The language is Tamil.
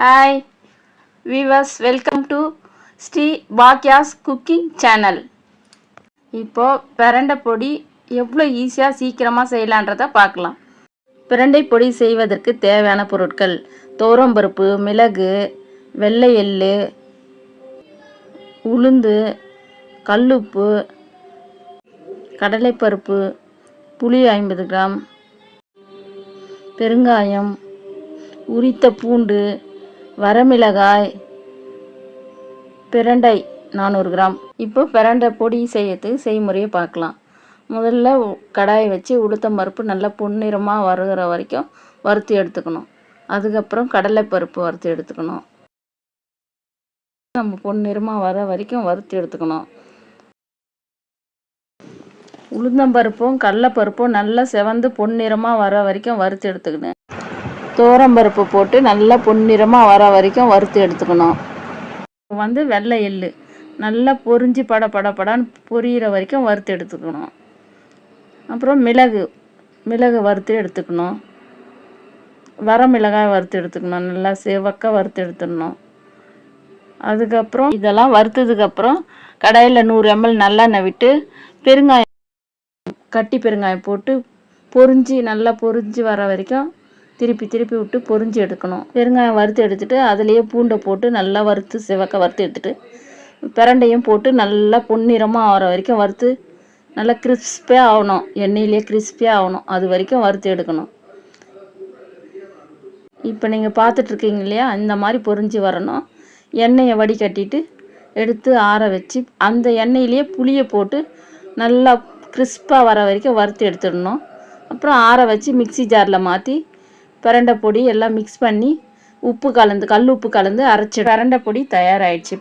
Hi viewers, welcome to Sri பாக்யாஸ் குக்கிங் சேனல். இப்போது பிரண்டை பொடி எவ்வளோ ஈஸியாக சீக்கிரமாக செய்யலான்றதை பார்க்கலாம். பிரண்டை பொடி செய்வதற்கு தேவையான பொருட்கள்: துவரம்பருப்பு, மிளகு, வெள்ளை எள்ளு, உளுந்து, கல்லுப்பு, கடலைப்பருப்பு, புளி 50 கிராம், பெருங்காயம், உரித்த பூண்டு, வரமிளகாய், பிரண்டை 400 கிராம். இப்போ பிரண்டை பொடி செய்யறதுக்கு செய்முறையை பார்க்கலாம். முதல்ல கடாயை வச்சு உளுத்தம்பருப்பு நல்லா பொன்னிறமாக வறுகிற வரைக்கும் வறுத்து எடுத்துக்கணும். அதுக்கப்புறம் கடலைப்பருப்பு வறுத்து எடுத்துக்கணும். நம்ம பொன்னிறமாக வர வரைக்கும் வறுத்து எடுத்துக்கணும். உளுந்தம்பருப்பும் கடலைப்பருப்பும் நல்லா செவந்து பொன்னிறமாக வர வரைக்கும் வறுத்து எடுத்துக்கணும். துவரம்பருப்பு போட்டு நல்லா பொன்னிறமாக வர வரைக்கும் வறுத்து எடுத்துக்கணும். வெள்ளை எள்ளு நல்லா பொரிஞ்சு படன்னு பொரியிற வரைக்கும் வறுத்து எடுத்துக்கணும். அப்புறம் மிளகு வறுத்து எடுத்துக்கணும். வரமிளகாய் வறுத்து எடுத்துக்கணும். நல்லா செவக்க வறுத்து எடுத்துடணும். அதுக்கப்புறம் இதெல்லாம் வறுத்ததுக்கப்புறம் கடாயில் 100 ml நல்லெண்ணெய் விட்டு கட்டி பெருங்காயம் போட்டு நல்லா பொரிஞ்சு வர வரைக்கும் திருப்பி விட்டு பொரிஞ்சு எடுக்கணும். பெருங்காயம் வறுத்து எடுத்துட்டு அதுலேயே பூண்டை போட்டு நல்லா செவக்க வறுத்து எடுத்துட்டு பிரண்டையும் போட்டு நல்லா பொன்னிறமாக ஆகிற வரைக்கும் வறுத்து நல்லா கிறிஸ்பியாக ஆகணும். எண்ணெயிலே கிறிஸ்பியாக ஆகணும். அது வரைக்கும் வறுத்து எடுக்கணும். இப்போ நீங்கள் பார்த்துட்ருக்கீங்க இல்லையா, இந்த மாதிரி பொரிஞ்சு வரணும். எண்ணெயை வடிகட்டிட்டு எடுத்து ஆற வச்சு அந்த எண்ணெயிலேயே புளியை போட்டு நல்லா கிறிஸ்பாக வர வரைக்கும் வறுத்து எடுத்துடணும். அப்புறம் ஆற வச்சு மிக்சி ஜாரில் மாற்றி பிரண்டை பொடி எல்லாம் மிக்ஸ் பண்ணி கல் உப்பு கலந்து அரைச்சி பிரண்டை பொடி தயாராகிடுச்சு.